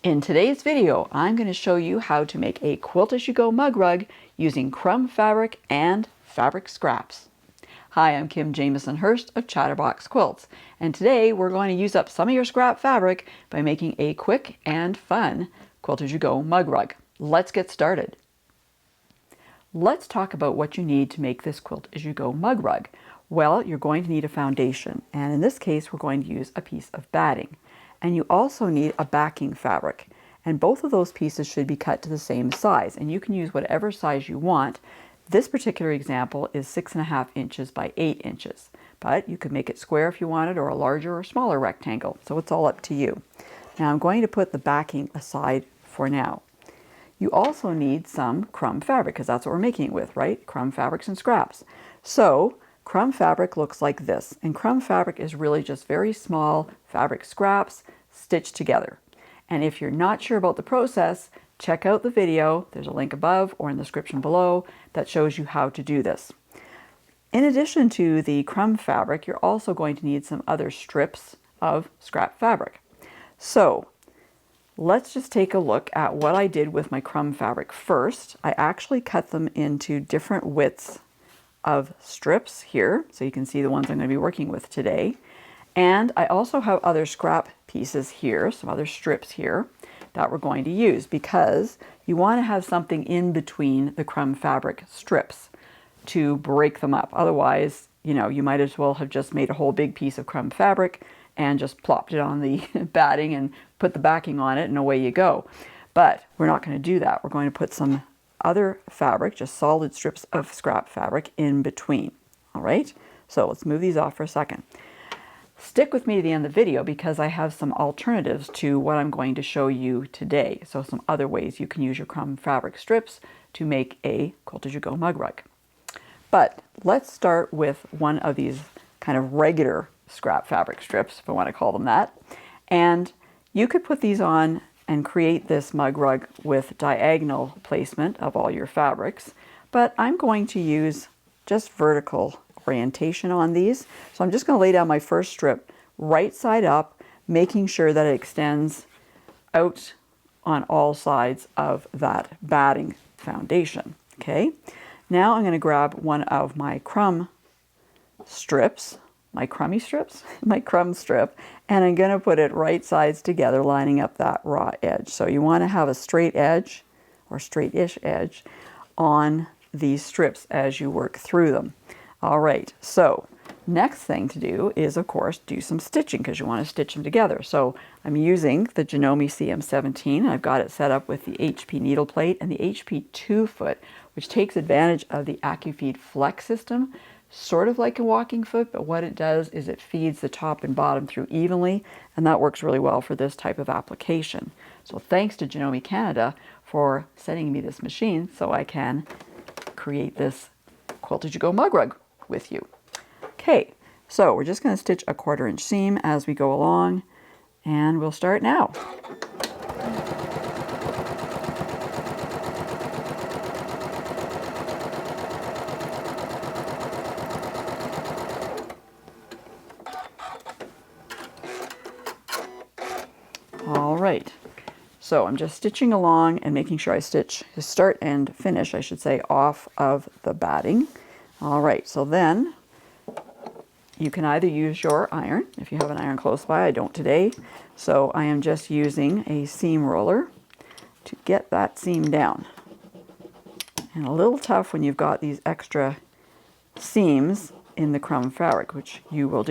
In today's video, I'm going to show you how to make a quilt-as-you-go mug rug using crumb fabric and fabric scraps. Hi, I'm Jamieson-Hirst of Chatterbox Quilts, and today we're going to use up some of your scrap fabric by making a quick and fun quilt-as-you-go mug rug. Let's get started. Let's talk about what you need to make this quilt-as-you-go mug rug. Well, you're going to need a foundation, and in this case we're going to use a piece of batting. And you also need a backing fabric, and both of those pieces should be cut to the same size, and you can use whatever size you want. This particular example is 6.5 inches by 8 inches, but you could make it square if you wanted, or a larger or smaller rectangle, so it's all up to you. Now I'm going to put the backing aside for now. You also need some crumb fabric, because that's what we're making it with, right? Crumb fabrics and scraps. So crumb fabric looks like this, and crumb fabric is really just very small fabric scraps stitched together. And if you're not sure about the process, check out the video. There's a link above or in the description below that shows you how to do this. In addition to the crumb fabric, you're also going to need some other strips of scrap fabric. So let's just take a look at what I did with my crumb fabric first. I actually cut them into different widths of strips here, so you can see the ones I'm going to be working with today. And I also have other scrap pieces here, some other strips here that we're going to use, because you want to have something in between the crumb fabric strips to break them up. Otherwise, you might as well have just made a whole big piece of crumb fabric and just plopped it on the batting and put the backing on it and away you go. But we're not going to do that. We're going to put some other fabric, just solid strips of scrap fabric in between. All right, so let's move these off for a second. Stick with me to the end of the video because I have some alternatives to what I'm going to show you today. So some other ways you can use your crumb fabric strips to make a quilt-as-you-go mug rug. But let's start with one of these kind of regular scrap fabric strips, if I want to call them that. And you could put these on and create this mug rug with diagonal placement of all your fabrics. But I'm going to use just vertical orientation on these. So I'm just going to lay down my first strip right side up, making sure that it extends out on all sides of that batting foundation. Okay, now I'm going to grab one of my crumb strips, my crummy strips, my crumb strip, and I'm going to put it right sides together, lining up that raw edge. So you want to have a straight edge or straight-ish edge on these strips as you work through them. All right, so next thing to do is, of course, do some stitching, because you want to stitch them together. So I'm using the Janome CM17. I've got it set up with the HP needle plate and the HP 2-foot, which takes advantage of the AccuFeed Flex system, sort of like a walking foot, but what it does is it feeds the top and bottom through evenly, and that works really well for this type of application. So thanks to Janome Canada for sending me this machine so I can create this quilt-as-you-go mug rug with you. Okay, so we're just going to stitch a 1/4 inch seam as we go along, and we'll start now. All right, so I'm just stitching along and making sure I stitch start and finish, I should say, off of the batting. All right, so then you can either use your iron, if you have an iron close by. I don't today, so I am just using a seam roller to get that seam down. And a little tough when you've got these extra seams in the crumb fabric, which you will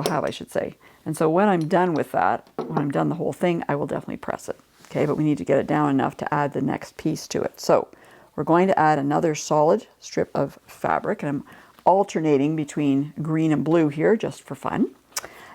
have, I should say. And so when I'm done with that, when I'm done the whole thing, I will definitely press it. Okay, but we need to get it down enough to add the next piece to it. So we're going to add another solid strip of fabric, and I'm alternating between green and blue here just for fun.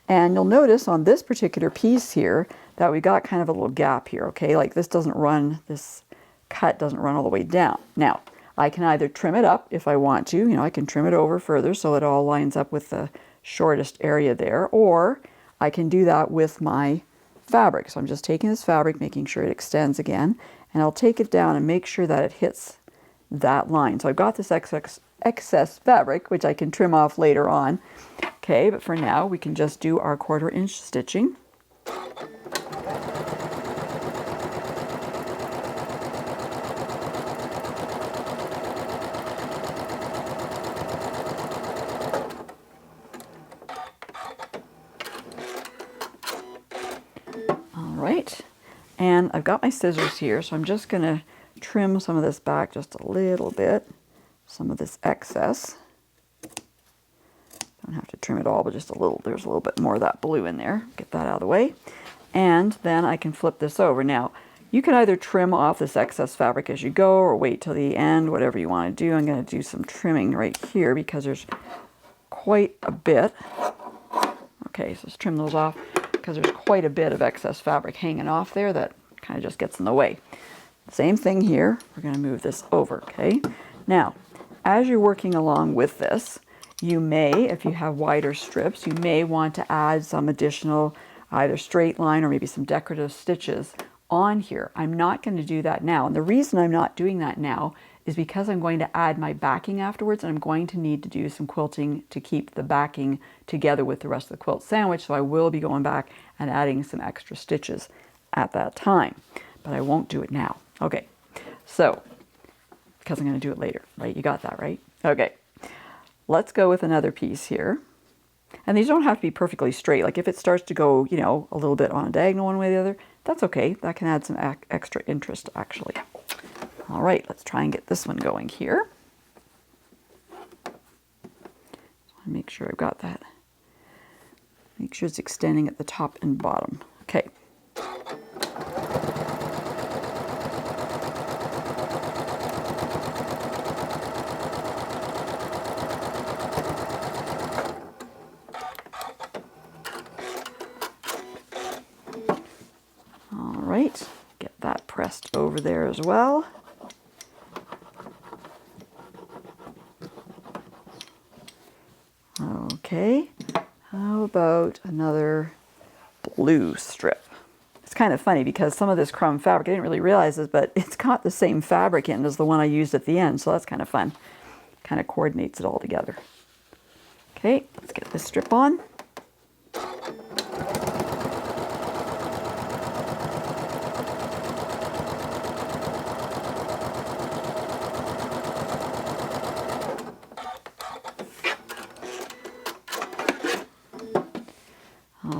And you'll notice on this particular piece here that we got kind of a little gap here, okay? Like this cut doesn't run all the way down. Now, I can either trim it up if I want to, I can trim it over further so it all lines up with the shortest area there, or I can do that with my fabric. So I'm just taking this fabric, making sure it extends again, and I'll take it down and make sure that it hits that line. So I've got this excess fabric, which I can trim off later on. Okay, but for now we can just do our 1/4 inch stitching. right, and I've got my scissors here, so I'm just going to trim some of this back just a little bit, some of this excess. Don't have to trim it all, but just a little. There's a little bit more of that blue in there. Get that out of the way. And then I can flip this over. Now, you can either trim off this excess fabric as you go or wait till the end, whatever you want to do. I'm going to do some trimming right here because there's quite a bit. Okay, so let's trim those off because there's quite a bit of excess fabric hanging off there that kind of just gets in the way. Same thing here. We're going to move this over, okay? Now, as you're working along with this, you may, if you have wider strips, you may want to add some additional either straight line or maybe some decorative stitches on here. I'm not going to do that now. And the reason I'm not doing that now is because I'm going to add my backing afterwards, and I'm going to need to do some quilting to keep the backing together with the rest of the quilt sandwich. So I will be going back and adding some extra stitches at that time, but I won't do it now. Okay, so because I'm going to do it later, right? You got that, right? Okay. Let's go with another piece here. And these don't have to be perfectly straight. Like if it starts to go, you know, a little bit on a diagonal one way or the other, that's okay. That can add some extra interest actually. All right, let's try and get this one going here. Make sure I've got that. Make sure it's extending at the top and bottom. Okay. Get that pressed over there as well. Okay, how about another blue strip? It's kind of funny because some of this crumb fabric, I didn't really realize this, but it's got the same fabric in as the one I used at the end, so that's kind of fun. Kind of coordinates it all together. Okay, let's get this strip on.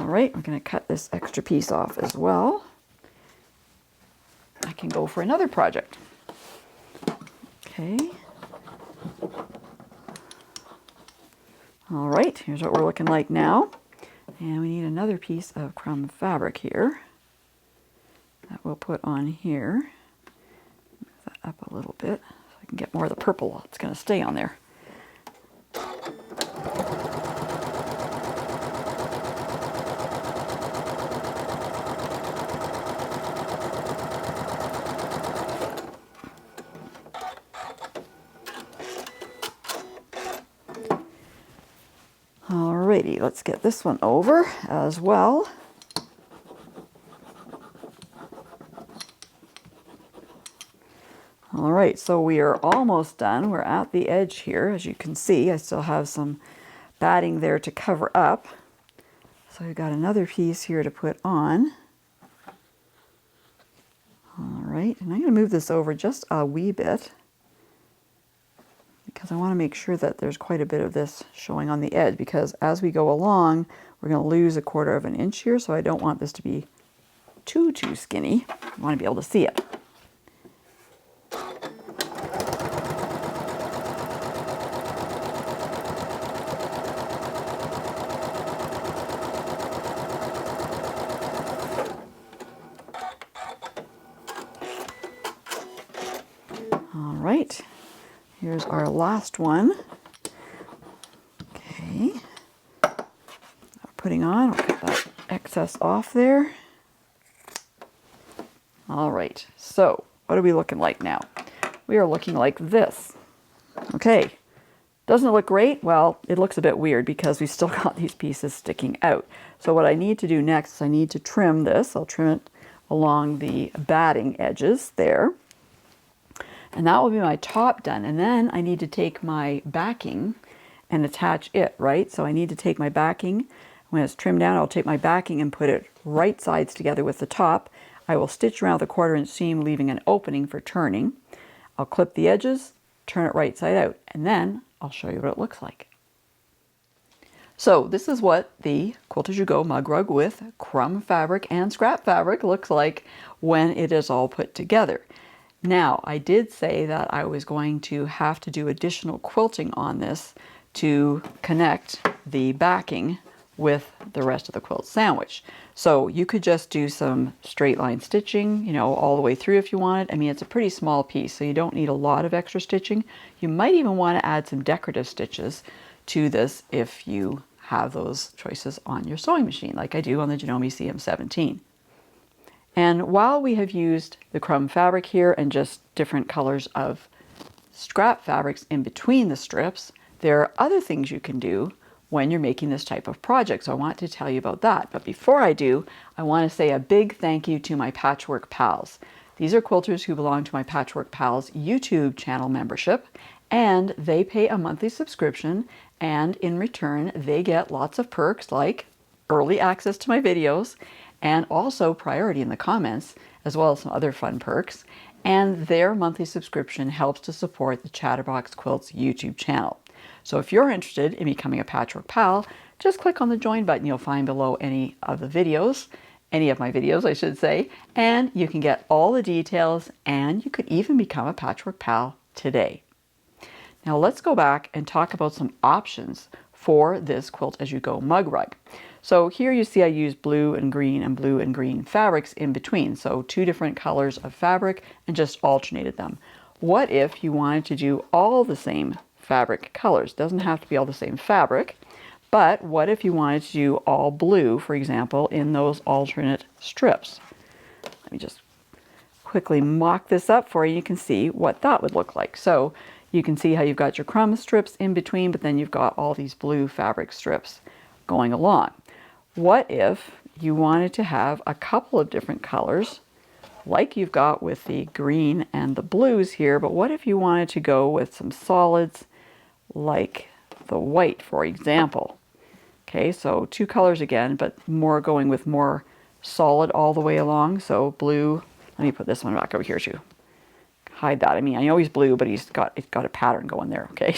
Right, we're going to cut this extra piece off as well. I can go for another project. Okay. All right, here's what we're looking like now. And we need another piece of crumb fabric here that we'll put on here. Move that up a little bit so I can get more of the purple that's going to stay on there. Alrighty, let's get this one over as well. Alright, so we are almost done. We're at the edge here. As you can see, I still have some batting there to cover up. So we've got another piece here to put on. Alright, and I'm going to move this over just a wee bit, because I want to make sure that there's quite a bit of this showing on the edge, because as we go along, we're going to lose 1/4 of an inch here, so I don't want this to be too skinny. I want to be able to see it. All right. Here's our last one. Okay. Putting on, I'll cut that excess off there. All right, so what are we looking like now? We are looking like this. Okay, doesn't it look great? Well, it looks a bit weird because we've still got these pieces sticking out. So what I need to do next is I need to trim this. I'll trim it along the batting edges there. And that will be my top done. And then I need to take my backing and attach it, right? So I need to take my backing. When it's trimmed down, I'll take my backing and put it right sides together with the top. I will stitch around the 1/4 inch seam, leaving an opening for turning. I'll clip the edges, turn it right side out, and then I'll show you what it looks like. So this is what the Quilt As You Go mug rug with crumb fabric and scrap fabric looks like when it is all put together. Now, I did say that I was going to have to do additional quilting on this to connect the backing with the rest of the quilt sandwich. So you could just do some straight line stitching, you know, all the way through if you wanted. I mean, it's a pretty small piece, so you don't need a lot of extra stitching. You might even want to add some decorative stitches to this if you have those choices on your sewing machine, like I do on the Janome CM17. And while we have used the crumb fabric here and just different colors of scrap fabrics in between the strips, there are other things you can do when you're making this type of project. So I want to tell you about that. But before I do, I want to say a big thank you to my Patchwork Pals. These are quilters who belong to my Patchwork Pals YouTube channel membership, and they pay a monthly subscription, and in return they get lots of perks like early access to my videos, and also priority in the comments, as well as some other fun perks. And their monthly subscription helps to support the Chatterbox Quilts YouTube channel. So if you're interested in becoming a Patchwork Pal, just click on the join button you'll find below any of my videos, I should say, and you can get all the details, and you could even become a Patchwork Pal today. Now let's go back and talk about some options for this Quilt As You Go mug rug. So here you see I use blue and green fabrics in between. So two different colors of fabric and just alternated them. What if you wanted to do all the same fabric colors? Doesn't have to be all the same fabric, but what if you wanted to do all blue, for example, in those alternate strips? Let me just quickly mock this up for you. You can see what that would look like. So you can see how you've got your crumb strips in between, but then you've got all these blue fabric strips going along. What if you wanted to have a couple of different colors, like you've got with the green and the blues here, but what if you wanted to go with some solids like the white, for example? Okay, so two colors again, but going with more solid all the way along. So blue, let me put this one back over here to hide that. I mean, I know he's blue, but it's got a pattern going there, okay?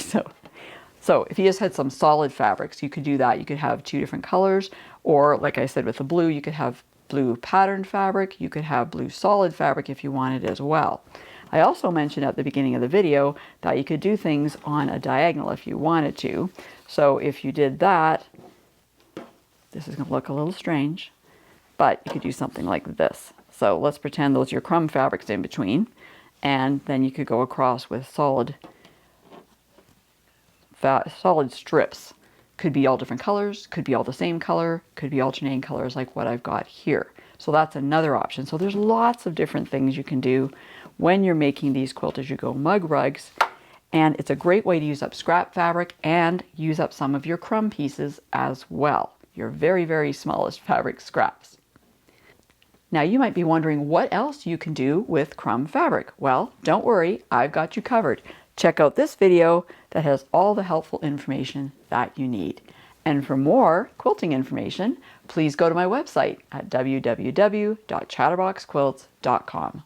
So if you just had some solid fabrics, you could do that. You could have two different colors, or like I said with the blue, you could have blue patterned fabric. You could have blue solid fabric if you wanted as well. I also mentioned at the beginning of the video that you could do things on a diagonal if you wanted to. So if you did that, this is going to look a little strange, but you could do something like this. So let's pretend those are your crumb fabrics in between, and then you could go across with solid strips. Could be all different colors, could be all the same color, could be alternating colors like what I've got here. So that's another option. So there's lots of different things you can do when you're making these Quilt As You Go mug rugs. And it's a great way to use up scrap fabric and use up some of your crumb pieces as well. Your very, very smallest fabric scraps. Now you might be wondering what else you can do with crumb fabric. Well, don't worry, I've got you covered. Check out this video that has all the helpful information that you need. And for more quilting information, please go to my website at www.chatterboxquilts.com.